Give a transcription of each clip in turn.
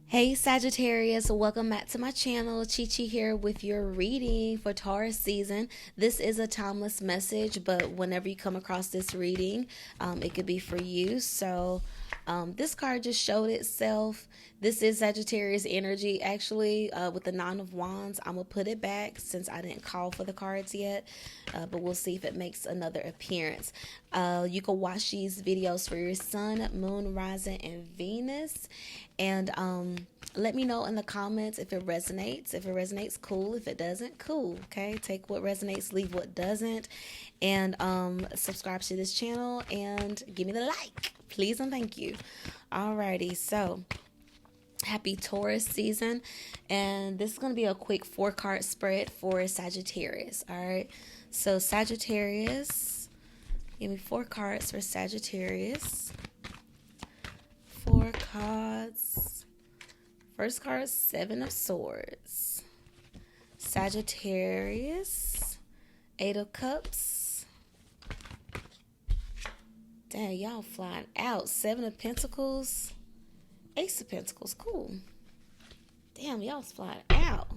Hey Sagittarius, welcome back to my channel. Chi here with your reading for Taurus season. This is a timeless message, but whenever you come across this reading, it could be for you. So this card just showed itself. This is Sagittarius energy, actually, with the Nine of Wands. I'm going to put it back since I didn't call for the cards yet, but we'll see if it makes another appearance. You can watch these videos for your sun, moon, rising, and Venus. And let me know in the comments if it resonates. If it resonates, cool. If it doesn't, cool. Okay, take what resonates, leave what doesn't. And subscribe to this channel and give me the like, please and thank you. Alrighty, so happy Taurus season, and this is going to be a quick 4-card spread for Sagittarius. All right, so Sagittarius, give me 4 cards for Sagittarius. 4 cards. First card, 7 of Swords. Sagittarius, 8 of Cups. Dang, y'all flying out. 7 of Pentacles, Ace of Pentacles. Cool. Damn, y'all's flying out.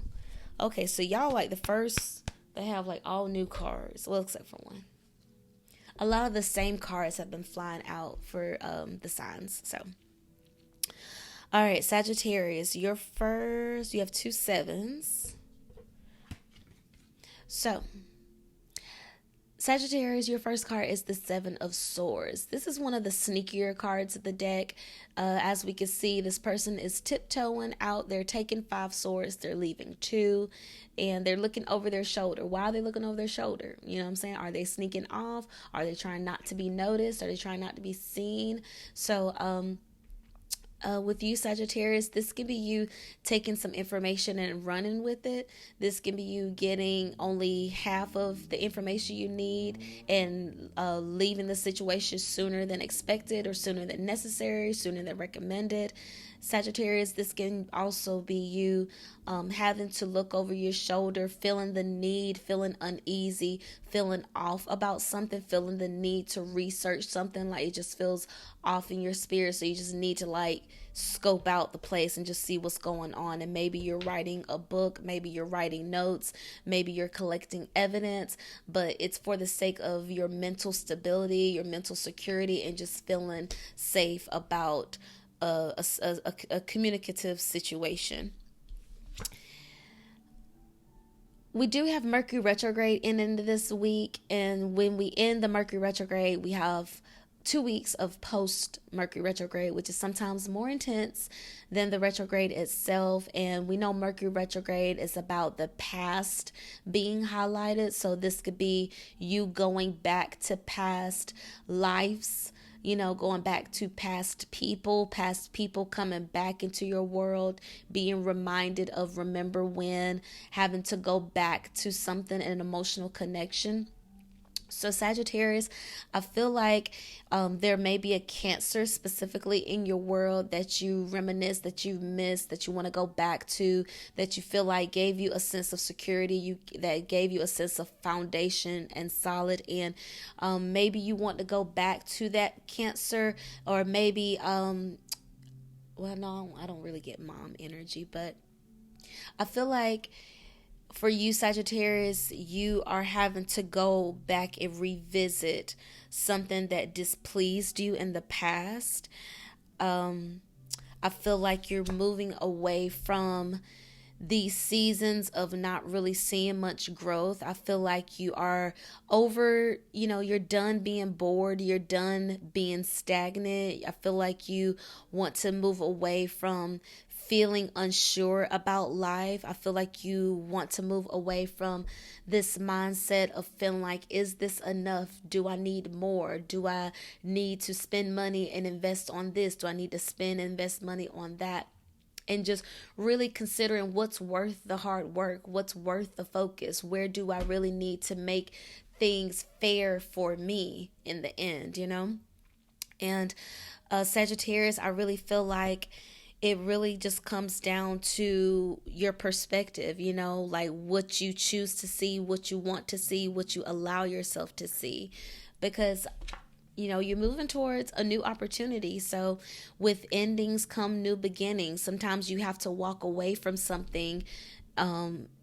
Okay, so y'all like the first, they have like all new cards. Well, except for one. A lot of the same cards have been flying out for the signs. So, all right, Sagittarius, you're first. You have 2 7s. So, Sagittarius, your first card is the 7 of Swords. This is one of the sneakier cards of the deck. As we can see, this person is tiptoeing out. They're taking 5 swords. They're leaving 2. And they're looking over their shoulder. Why are they looking over their shoulder? You know what I'm saying? Are they sneaking off? Are they trying not to be noticed? Are they trying not to be seen? So, with you, Sagittarius, this can be you taking some information and running with it. This can be you getting only half of the information you need and leaving the situation sooner than expected or sooner than necessary, sooner than recommended. Sagittarius, this can also be you having to look over your shoulder, feeling the need, feeling uneasy, feeling off about something, feeling the need to research something, like it just feels off in your spirit. So you just need to like scope out the place and just see what's going on. And maybe you're writing a book, maybe you're writing notes, maybe you're collecting evidence, but it's for the sake of your mental stability, your mental security, and just feeling safe about a communicative situation. We do have Mercury retrograde into this week, and when we end the Mercury retrograde, we have 2 weeks of post Mercury retrograde, which is sometimes more intense than the retrograde itself. And we know Mercury retrograde is about the past being highlighted, so this could be you going back to past lives, you know, going back to past people coming back into your world, being reminded of remember when, having to go back to something, an emotional connection. So Sagittarius, I feel like there may be a Cancer specifically in your world that you reminisce, that you miss, that you want to go back to, that you feel like gave you a sense of security, that gave you a sense of foundation and solid. And maybe you want to go back to that Cancer, or maybe, well, no, I don't really get mom energy, but I feel like for you, Sagittarius, you are having to go back and revisit something that displeased you in the past. I feel like you're moving away from these seasons of not really seeing much growth. I feel like you are over, you're done being bored. You're done being stagnant. I feel like you want to move away from feeling unsure about life. I feel like you want to move away from this mindset of feeling like, is this enough? Do I need more? Do I need to spend money and invest on this? Do I need to spend and invest money on that? And just really considering what's worth the hard work, what's worth the focus, where do I really need to make things fair for me in the end, And Sagittarius, I really feel like it really just comes down to your perspective, like what you choose to see, what you want to see, what you allow yourself to see. Because you're moving towards a new opportunity. So with endings come new beginnings. Sometimes you have to walk away from something,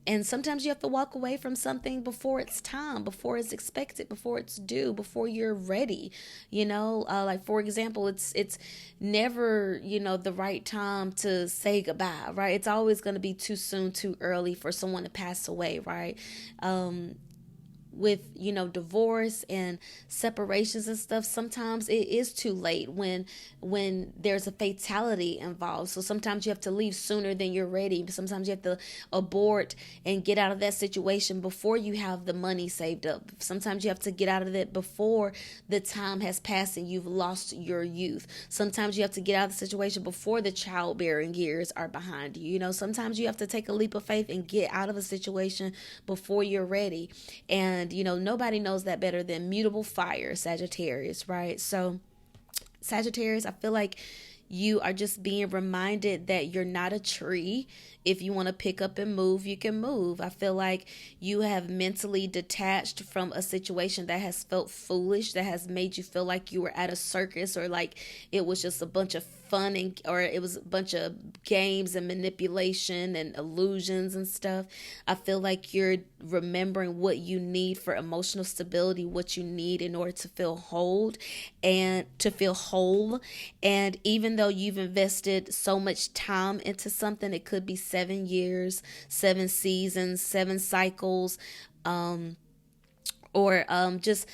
and sometimes you have to walk away from something before it's time, before it's expected, before it's due, before you're ready. Like for example, it's never the right time to say goodbye, right? It's always going to be too soon, too early for someone to pass away, right? With divorce and separations and stuff, sometimes it is too late when there's a fatality involved. So sometimes you have to leave sooner than you're ready. Sometimes you have to abort and get out of that situation before you have the money saved up. Sometimes you have to get out of it before the time has passed and you've lost your youth. Sometimes you have to get out of the situation before the childbearing years are behind you. Sometimes you have to take a leap of faith and get out of a situation before you're ready. And nobody knows that better than mutable fire, Sagittarius, right? So Sagittarius, I feel like you are just being reminded that you're not a tree. If you want to pick up and move, you can move. I feel like you have mentally detached from a situation that has felt foolish, that has made you feel like you were at a circus, or like it was just a bunch of fun, or it was a bunch of games and manipulation and illusions and stuff. I feel like you're remembering what you need for emotional stability, what you need in order to feel whole. And even though you've invested so much time into something, it could be 7 years, 7 seasons, 7 cycles, or just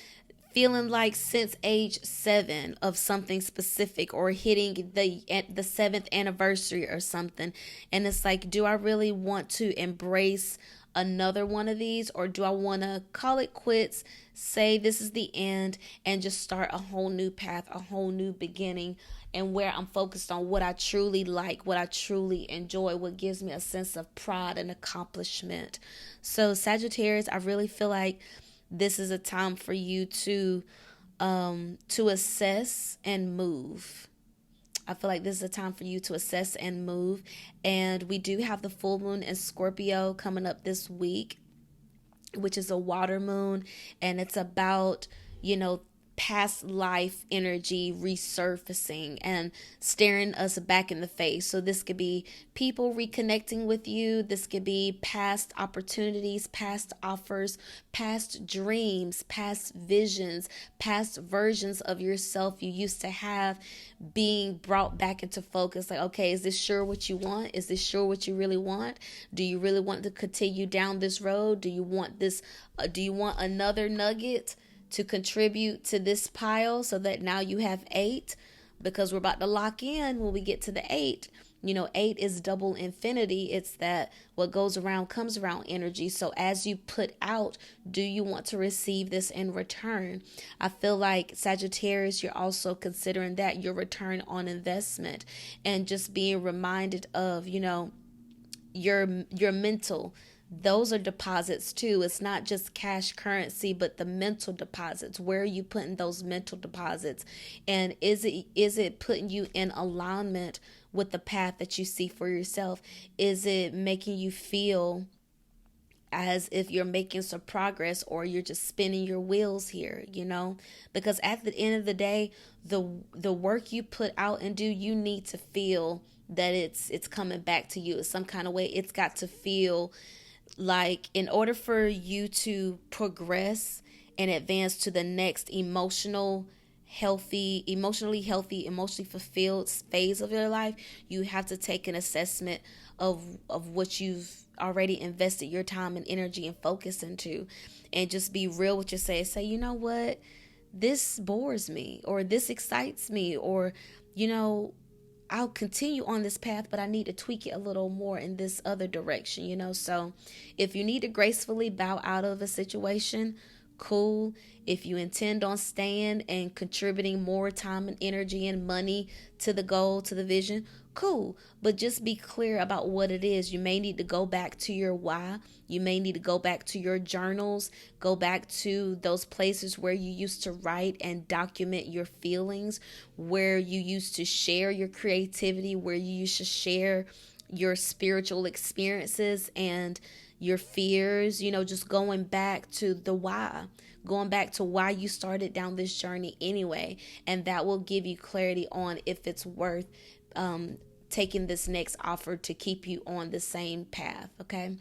feeling like since age 7 of something specific, or hitting the 7th anniversary or something, and it's like, do I really want to embrace another one of these, or do I want to call it quits, say this is the end, and just start a whole new path, a whole new beginning, and where I'm focused on what I truly like, what I truly enjoy, what gives me a sense of pride and accomplishment. So Sagittarius, I really feel like this is a time for you to assess and move. I feel like this is a time for you to assess and move. And we do have the full moon in Scorpio coming up this week, which is a water moon. And it's about, past life energy resurfacing and staring us back in the face. So this could be people reconnecting with you. This could be past opportunities, past offers, past dreams, past visions, past versions of yourself you used to have being brought back into focus. Like, okay, is this sure what you want? Is this sure what you really want? Do you really want to continue down this road? Do you want this? Do you want another nugget to contribute to this pile so that now you have 8? Because we're about to lock in when we get to the 8. 8 is double infinity. It's that what goes around comes around energy. So as you put out, do you want to receive this in return? I feel like Sagittarius, you're also considering that your return on investment, and just being reminded of, your mental. Those are deposits too. It's not just cash currency, but the mental deposits. Where are you putting those mental deposits? And is it putting you in alignment with the path that you see for yourself? Is it making you feel as if you're making some progress, or you're just spinning your wheels here, Because at the end of the day, the work you put out and do, you need to feel that it's coming back to you in some kind of way. It's got to feel like, in order for you to progress and advance to the next emotionally healthy, emotionally fulfilled phase of your life, you have to take an assessment of what you've already invested your time and energy and focus into, and just be real with yourself. Say, you know what, this bores me, or this excites me, or I'll continue on this path, but I need to tweak it a little more in this other direction, So if you need to gracefully bow out of a situation, cool. If you intend on staying and contributing more time and energy and money to the goal, to the vision, cool. But just be clear about what it is. You may need to go back to your why. You may need to go back to your journals, go back to those places where you used to write and document your feelings, where you used to share your creativity, where you used to share your spiritual experiences and your fears, just going back to the why. going back to why you started down this journey anyway. And that will give you clarity on if it's worth taking this next offer to keep you on the same path. Okay.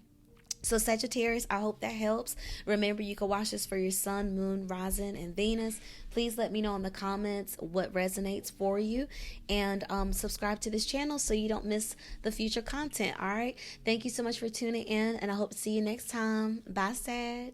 So Sagittarius, I hope that helps. Remember, you can watch this for your sun, moon, rising, and Venus. Please let me know in the comments what resonates for you, and subscribe to this channel so you don't miss the future content. All right. Thank you so much for tuning in, and I hope to see you next time. Bye, Sag.